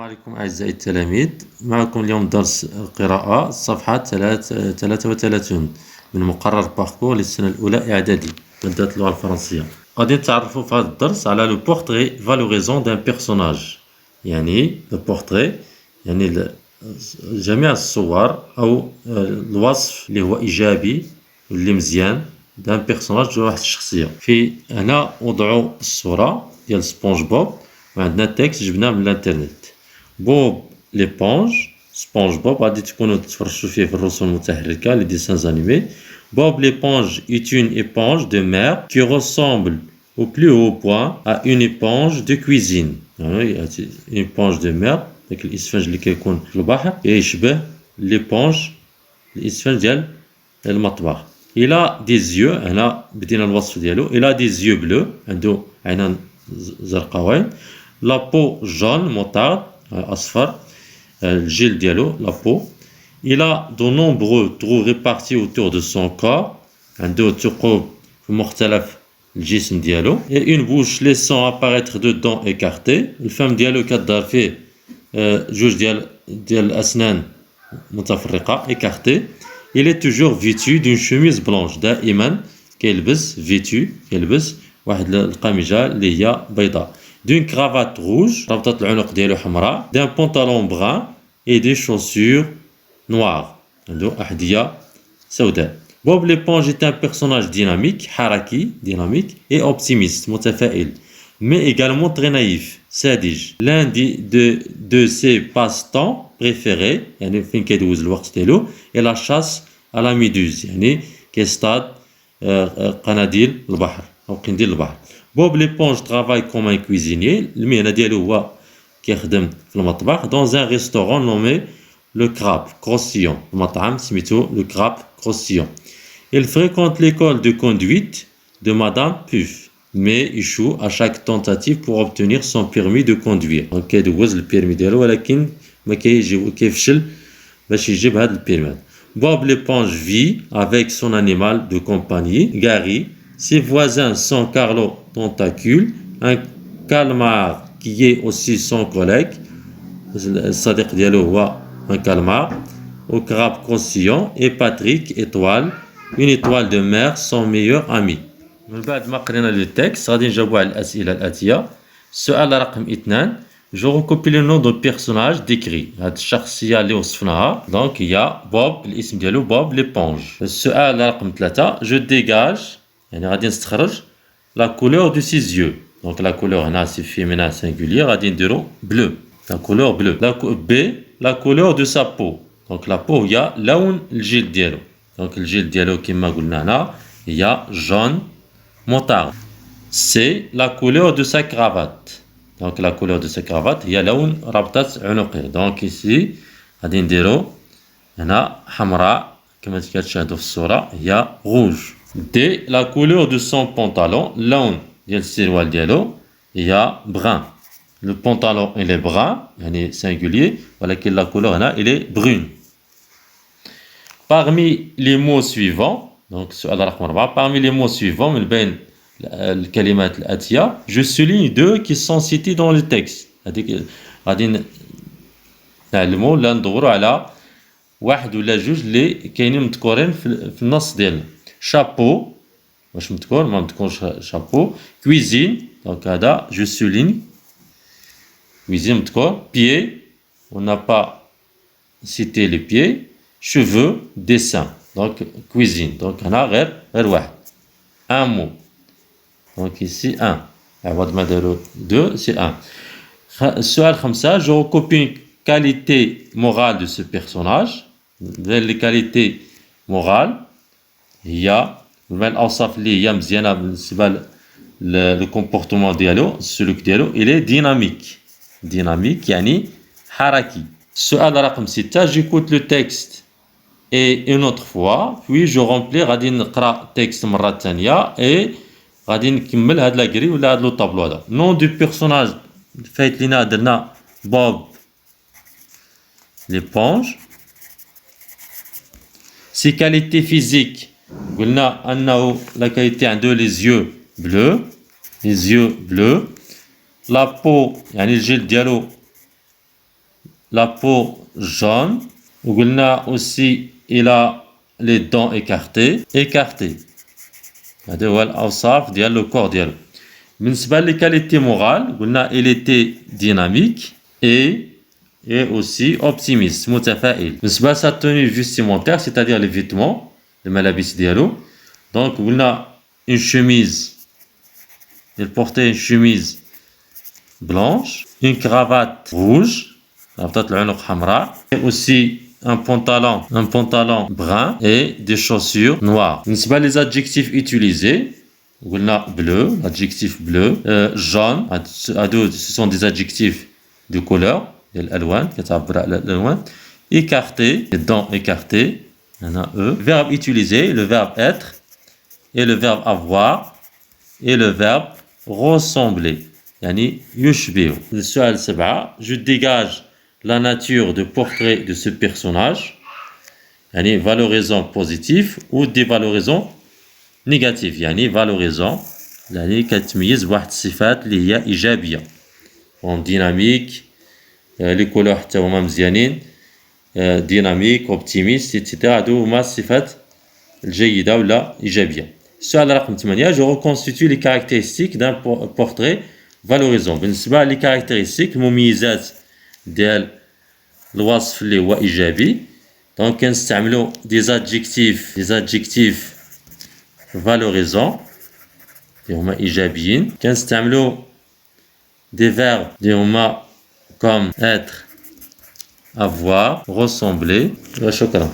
عليكم أعزائي التلاميذ. معكم اليوم درس القراءة صفحة 33 من مقرر باركور للسنة الأولى إعدادي مادة اللغة الفرنسية. غادي نتعرفوا في هذا الدرس على لو بورتري فالوريزون دان بيرسوناج. يعني لو بورتري يعني جميع الصور أو الوصف اللي هو إيجابي واللي مزيان دان بيرسوناج ديال واحد الشخصية. في هنا وضعوا الصورة ديال سبونج بوب وعندنا تكست جبناه من الانترنت. بوب ليبونج سبونج بوب غادي تكونوا تفرجوا فيه في الرسوم المتحركة les dessins animés. Bob l'éponge est une éponge de mer qui ressemble au plus haut point à une éponge de cuisine. une éponge de mer داك الاسفنج اللي كيكون في البحر يشبه ليبونج الاسفنج ديال المطبخ. Il a des yeux هنا بدينا الوصف ديالو. Il a des yeux bleus عنده عينان زرقاوين. La peau jaune moutarde أصفر الجلد ديالو la peau. Il a de nombreux trous répartis autour de son corps عنده ثقوب في مختلف الجسم ديالو. Et une bouche laissant apparaître deux dents écartées. الفم ديالو كدار فيه جوج ديال الأسنان متفرقة écartées. Il est toujours vêtu d'une chemise blanche دائما كيلبس كيلبس واحد القميجة اللي هي بيضاء. D'une cravate rouge ربطة العنق ديالو حمراء. D'un pantalon brun et des chaussures noires عنده أحذية سوداء. Bob l'éponge est un personnage dynamique حركي et optimiste متفائل mais également très naïf ساذج. L'un de ses passe-temps préférés يعني فين كيدوز الوقت ديالو et la chasse à la méduse يعني كيصطاد قناديل البحر أو قنديل البحر. Bob l'éponge travaille comme un cuisinier المهنة ديالو هو كيخدم في المطبخ dans un restaurant nommé le Crabe Croustillon المطعم سميتو le Crabe Croustillon. Il fréquente l'école de conduite de Madame Puff mais échoue à chaque tentative pour obtenir son permis de conduire. donc كيدوز البيرمي ديالو ولكن ما كيفشل باش يجيب هذا البيرمي. Bob l'éponge vit avec son animal de compagnie Gary. Ses voisins sont Carlo Tentacule, un calmar qui est aussi son collègue. الصديق ديالو هو un calmar. Au crabe croustillant et Patrick étoile, une étoile de mer son meilleur ami. من بعد ما قرينا لو تكست غادي نجاوبوا على الأسئلة الآتية. السؤال رقم 2 جو ريكوبي لو نون دو بيرسوناج ديكري. هاد الشخصية اللي وصفناها دونك هي بوب الاسم ديالو بوب ليبونج. السؤال رقم 3 جو ديغاج يعني غادي نستخرج لا كولور دو سيز يو. دونك لا كولور هنا سي فيمينان سينغولير غادي نديرو بلو لا كولور بلو. بي لا كولور دو سا بو دونك لا بو هي لون الجلد ديالو. دونك الجلد ديالو كما قلنا هنا هي جون moutarde. C'est la couleur de sa cravate. Donc la couleur de sa cravate هي لون ربطة عنقه. donc ici غادي نديرو هنا حمراء كما كتشاهدوا في الصورة هي rouge. D la couleur de son pantalon لون ديال السروال ديالو هي brun. le pantalon il est brun يعني singulier ولكن la couleur هنا il est brune. parmi les mots suivants donc السؤال رقم 4 parmi les mots suivants من بين الكلمات الآتية je souligne deux qui sont cités dans le texte. هذيك غادي نعلموا ولا ندوروا على واحد ولا جوج اللي كاينين مذكورين في النص ديالنا. شابو واش مذكور ما مذكورش شابو. كويزين دونك هذا je souligne كويزين مذكور. pied on n'a pas cité les pieds. cheveux dessin donc cuisine donc هنا غير واحد. un mot donc ici 1 عوض ما داروا 2 c'est 1. السؤال 5 je recopie une qualité morale de ce personnage. les qualités morales هي من الأوصاف اللي هي مزيانة بالنسبة للكومبورتمون ديالو السلوك ديالو il est dynamique يعني حركي. السؤال رقم 6 j'écoute le texte et une autre fois puis je remplis غادي نقرا تكست مره ثانيه et غادي نكمل هاد لاكري ولا هاد لو طابلو هذا. نون دو بيرسوناج فايت لينا درنا بوب ليبونج. سي كاليتي فيزيك قلنا انه لا كاليتي عنده لي زيو بلو. لا بو يعني الجلد ديالو la peau jaune. وقلنا aussi il a les dents écartées. هذا هو الأوصاف ديال le corps ديالو. بالنسبة les qualités morales قلنا il était dynamique et aussi optimiste متفائل. بالنسبة sa tenue vestimentaire c'est-à-dire les vêtements الملابس ديالو. Donc قلنا une chemise, il portait une chemise blanche, une cravate rouge, et aussi un pantalon brun et des chaussures noires. Les adjectifs utilisés, bleu, adjectif bleu, jaune, ce sont des adjectifs de couleur, écarté, les dents écartées, verbe utilisé, le verbe être, et le verbe avoir, et le verbe ressembler. يعني يشبه. السؤال 7 je dégage la nature de portrait de ce personnage يعني valorisant positif ou dévalorisant négatif يعني valorisant يعني كتميز بواحد الصفات اللي هي إيجابية ديناميك لي كولور حتى هما مزيانين ديناميك اوبتيميست ايتترا هادو هما الصفات الجيدة ولا إيجابية. السؤال رقم 8 je reconstitue les caractéristiques d'un portrait valorisant. بالنسبة لي caractéristiques المميزات ديال الوصف اللي هو إيجابي دونك كنستعملو des adjectifs valorisants اللي هما إيجابيين. كنستعملو des verbes اللي هما comme être, avoir, ressembler. وشكرا.